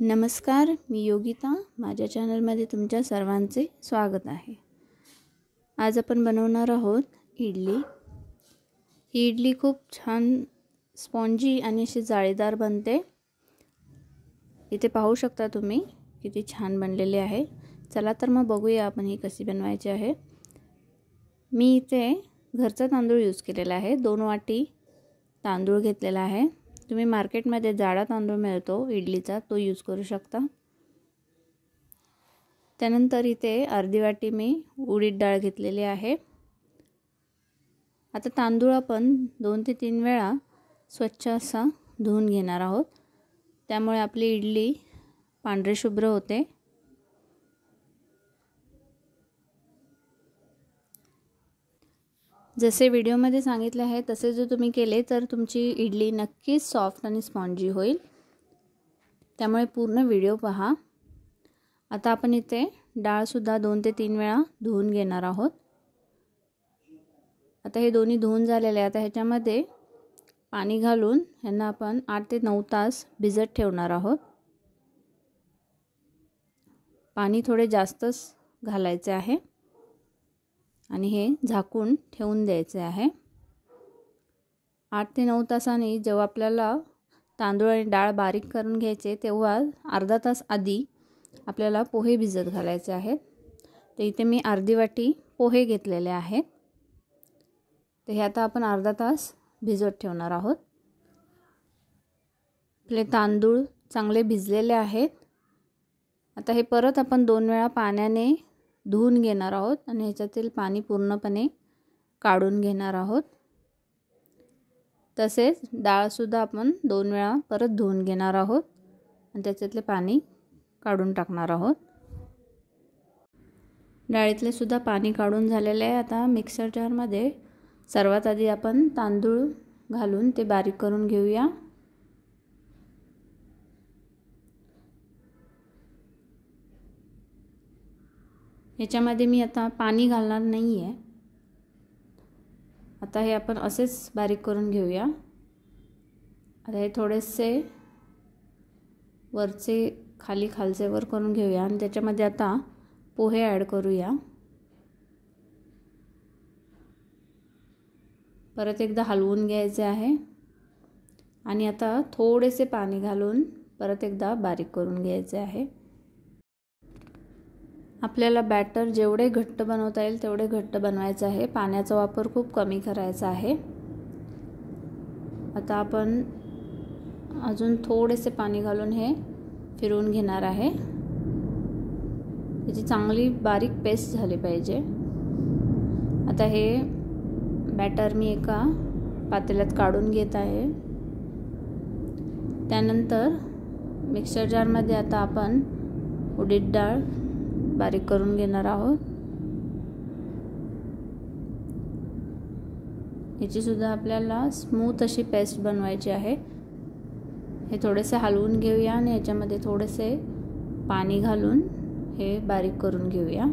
नमस्कार, मी योगिता. माझ्या चॅनलमध्ये तुमच्या सर्वांचे स्वागत आहे. आज आपण बनवणार आहोत इडली. ही इडली खूप छान स्पॉन्जी आणि अशी जाळीदार बनते. इथे पाहू शकता तुम्ही किती छान बनलेली आहे. चला तर मग बघूया आपण ही कशी बनवायची आहे. मी इथे घरचा तांदूळ यूज केलेला आहे. 2 वाटी तांदूळ घेतलेला आहे. तुम्ही मार्केटमध्ये जाडा तांदूळ मिळतो इडलीचा, तो यूज करू शकता. त्यानंतर इथे अर्धी वाटी मी उडीद डाळ घेतलेली आहे. आता तांदूळ आपण 2 ते 3 वेळा स्वच्छ असा धुवून घेणार आहोत. त्यामुळे आपली इडली पांढरी शुभ्र होते. जसे व्हिडिओमध्ये सांगितले आहे तसे जर तुम्ही केले तर तुमची इडली नक्कीच सॉफ्ट आणि स्पॉन्जी होईल. त्यामुळे पूर्ण व्हिडिओ पहा. आता आपण इथे डाळसुद्धा 2 ते 3 वेळा धुवून घेणार आहोत. आता हे दोन्ही धुवून झालेले आहे. आता ह्याच्यामध्ये पाणी घालून ह्यांना आपण 8 ते 9 तास भिजत ठेवणार आहोत. पाणी थोडे जास्तच घालायचे आहे आणि हे झाकून ठेवून द्यायचे आहे. 8 ते 9 तासांनी जेव्हा आपल्याला तांदूळ आणि डाळ बारीक करून घ्यायचे तेव्हा अर्धा तास आधी आपल्याला पोहे भिजत घालायचे आहेत. तर इथे मी अर्धी वाटी पोहे घेतलेले आहेत. तर हे आता आपण अर्धा तास भिजत ठेवणार आहोत. आपले तांदूळ चांगले भिजलेले आहेत. आता हे परत आपण 2 वेळा पाण्याने धुवून घेणार आहोत आणि ह्याच्यातील पाणी पूर्णपणे काढून घेणार आहोत. तसेच डाळसुद्धा आपण 2 वेळा परत धुवून घेणार आहोत आणि त्याच्यातले पाणी काढून टाकणार आहोत. डाळीतले सुद्धा पाणी काढून झालेले आहे. आता मिक्सर जारमध्ये सर्वात आधी आपण तांदूळ घालून ते बारीक करून घेऊया. ह्याच्यामध्ये मी आता पाणी घालणार नाही आहे. आता हे आपण असेच बारीक करून घेऊया. आता हे थोडेसे वरचे खालचे वर करून घेऊया आणि त्याच्यामध्ये आता पोहे ॲड करूया. परत एकदा हलवून घ्यायचे आहे आणि आता थोडेसे पाणी घालून परत एकदा बारीक करून घ्यायचे आहे. आपल्याला बॅटर जेवढे घट्ट बनवता येईल तेवढे घट्ट बनवायचं आहे. पाण्याचा वापर खूप कमी करायचा आहे. आता आपण अजून थोडेसे पाणी घालून हे फिरवून घेणार आहे. त्याची चांगली बारीक पेस्ट झाली पाहिजे. आता हे बॅटर मी एका पातेल्यात काढून घेत आहे. त्यानंतर मिक्सर जारमध्ये आता आपण उडीद डाळ बारीक करून घेणार आहोत. याची सुद्धा आपल्याला स्मूथ अशी पेस्ट बनवायची आहे. हे थोडेसे हलवून घेऊया आणि याच्यामध्ये थोडेसे पाणी घालून हे बारीक करून घेऊया.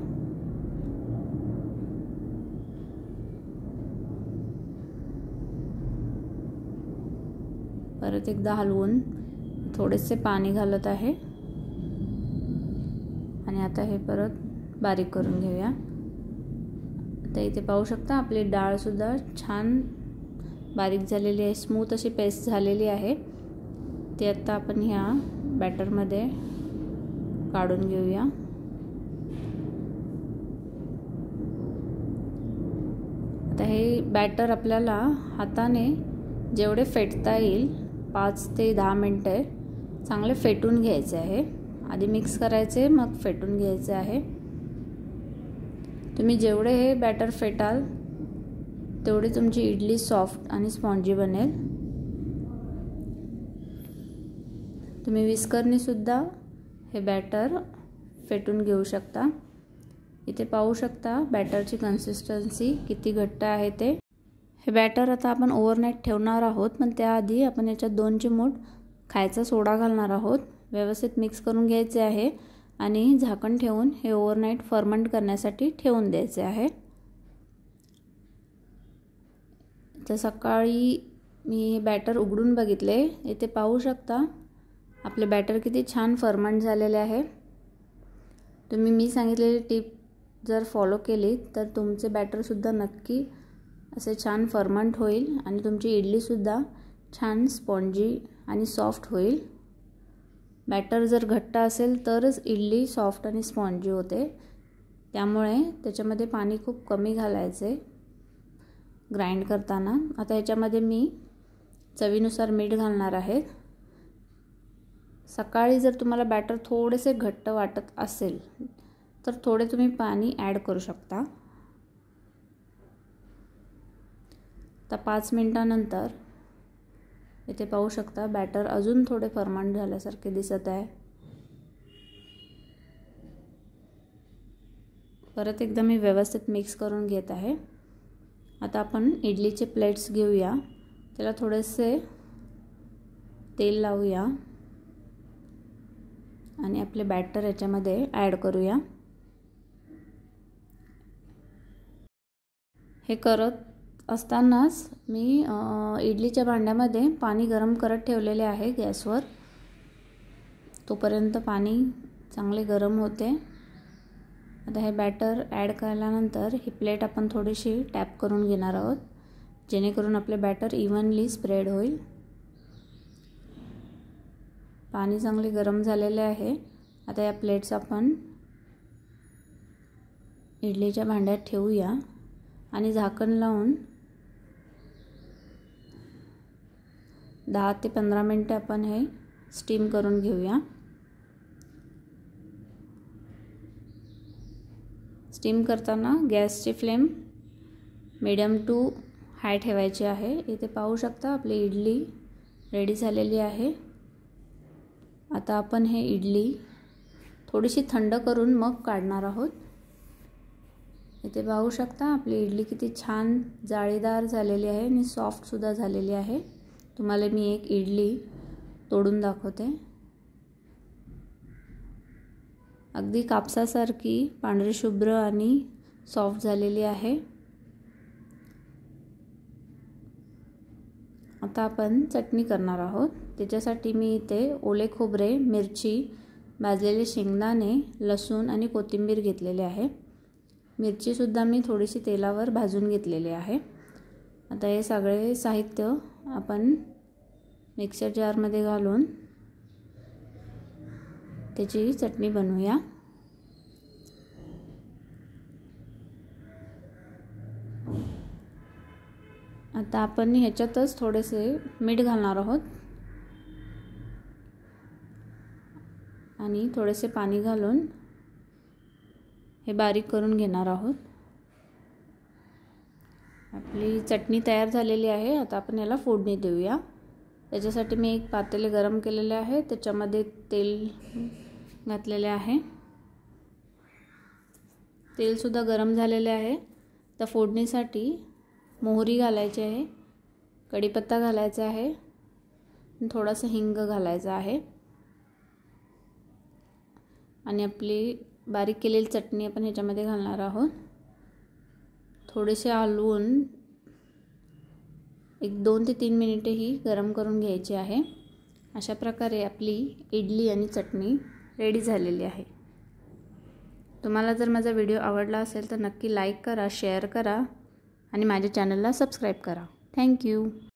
परत एकदा हलवून थोडेसे पाणी घालत आहे आणि आता हे परत बारीक करून घेऊया. आता इथे पाहू शकता आपली डाळसुद्धा छान बारीक झालेली आहे. स्मूथ अशी पेस्ट झालेली आहे. ते आता आपण ह्या बॅटरमध्ये काढून घेऊया. आता हे बॅटर आपल्याला हाताने जेवढे फेटता येईल 5 ते 10 मिनटे चांगले फेटून घ्यायचे आहे. आधी मिक्स करायचे मग फेटून घ्यायचे आहे. तुम्ही जेवढे हे बॅटर फेटाल तेवढी तुमची इडली सॉफ्ट आणि स्पॉन्जी बनेल. तुम्ही विस्करने सुद्धा हे बॅटर फेटून घेऊ शकता. इथे पाहू शकता बॅटरची कन्सिस्टन्सी किती घट्ट आहे ते. हे बॅटर आता आपण ओव्हरनाईट ठेवणार आहोत. पण त्याआधी आपण याच्यात 2 चिमूट खायचा सोडा घालणार आहोत. व्यवस्थित मिक्स करून घ्यायचे आहे आणि झाकण ठेवून हे ओव्हरनाईट फर्मंट करण्यासाठी ठेवून द्यायचे आहे. तर सकाळी मी बॅटर उघडून बघितले. इथे पाहू शकता आपले बॅटर किती छान फर्मंट झालेले आहे। तुम्ही मी सांगितलेली टिप जर फॉलो केली तर तुमचे बॅटरसुद्धा नक्की असे छान फर्मंट होईल आणि तुमची इडलीसुद्धा छान स्पॉन्जी आणि सॉफ्ट होईल। बॅटर जर घट्ट असेल तरच इडली सॉफ्ट आणि स्पॉन्जी होते, त्यामुळे त्याच्यामध्ये पाणी खूप कमी घालायचे ग्राइंड करताना। आता याच्यामध्ये मी चवीनुसार मीठ घालणार आहे। सकाळी जर तुम्हाला बॅटर थोडेसे घट्ट वाटत असेल तर थोडे तुम्ही पाणी ॲड करू शकता। आता 5 मिनिटांनंतर इथे पाहू शकता बॅटर अजून थोडे फर्मंट झाल्यासारखे दिसत आहे। परत एकदा मी व्यवस्थित मिक्स करून घेत आहे। आता आपण इडलीचे प्लेट्स घेऊया, त्याला थोडेसे तेल लावूया आणि आपले बॅटर याच्यामध्ये ॲड करूया। हे करत असतानाच मी इडलीच्या भांड्यामध्ये पाणी गरम करत ठेवलेले आहे गॅसवर। तोपर्यंत पाणी चांगले गरम होते। आता हे बॅटर ॲड केल्यानंतर ही प्लेट आपण थोडीशी टॅप करून घेणार आहोत, जेणेकरून आपले बॅटर इव्हनली स्प्रेड होईल। पाणी चांगले गरम झालेले आहे। आता या प्लेट्स आपण इडलीच्या भांड्यात ठेवूया आणि झाकण लावून 10 ते 15 मिनिटे आपण हे स्टीम करून घेऊया। स्टीम करताना गॅसची फ्लेम मीडियम टू हाय ठेवायची आहे। इथे पाहू शकता आपली इडली रेडी झालेली आहे। आता आपण हे इडली थोडीशी थंड करून मग काढणार आहोत। इथे पाहू शकता आपली इडली किती छान जाळीदार झालेली आहे आणि सॉफ्टसुद्धा झालेली आहे। तुम्हाला मी एक इडली तोडून दाखवते। अगदी कापसासारखी पांढरी शुभ्र आणि सॉफ्ट झालेली आहे। आता आपण चटणी करणार आहोत। त्याच्यासाठी मी इथे ओले खोबरे, मिरची, भाजलेले शेंगदाणे, लसूण आणि कोथिंबीर घेतलेले आहे। मिरचीसुद्धा मी थोडीशी तेलावर भाजून घेतलेली आहे। आता हे सगळे साहित्य आपण मिक्सर जारमध्ये घालून त्याची चटणी बनवूया। आता आपण ह्याच्यातच थोडेसे मीठ घालणार आहोत आणि थोडेसे पाणी घालून हे बारीक करून घेणार आहोत। आपली चटणी तयार झालेली आहे। आता आपण याला फोडणी देऊया। त्याच्यासाठी मी एक पातेले गरम केलेले आहे, त्याच्यामध्ये तेल घातलेले आहे। तेलसुद्धा गरम झालेले आहे। तर फोडणीसाठी मोहरी घालायची आहे, कढीपत्ता घालायचा आहे, थोडासा हिंग घालायचा आहे आणि आपली बारीक केलेली चटणी आपण ह्याच्यामध्ये घालणार आहोत। थोडेसे हलवून एक 2 ते 3 मिनिटे ही गरम करून घ्यायची आहे। अशा प्रकारे आपली इडली आणि चटणी रेडी झालेली आहे। तुम्हाला जर माझा व्हिडिओ आवडला असेल तर नक्की लाईक करा, शेअर करा आणि माझ्या चॅनलला सबस्क्राईब करा। थँक्यू।